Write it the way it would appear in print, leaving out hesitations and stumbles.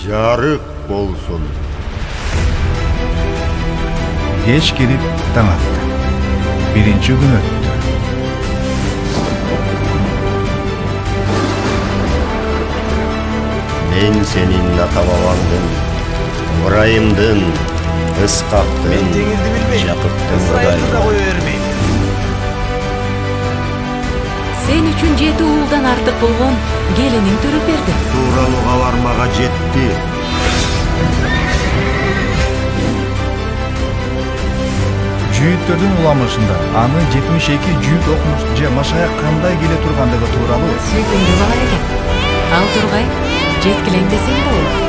жарык болсун. Кеч кирип таң атты. Биринчи күн өттү. Мен сенин ата-бабаңдын, Ыбрайымдын, Ысқақтын, Жакыптын кудайы. Sen үчүн 7 уулдан артык болгон келиниң төрөп берди. Тууралууга бармага жетти. Жүйүттөрдүн уламышында аны 72 жүйүт окумуш же машая кандай келе тургандыгы тууралуу Сүйкүмдүү бала экен. Ал тургай, жеткилең десең болот.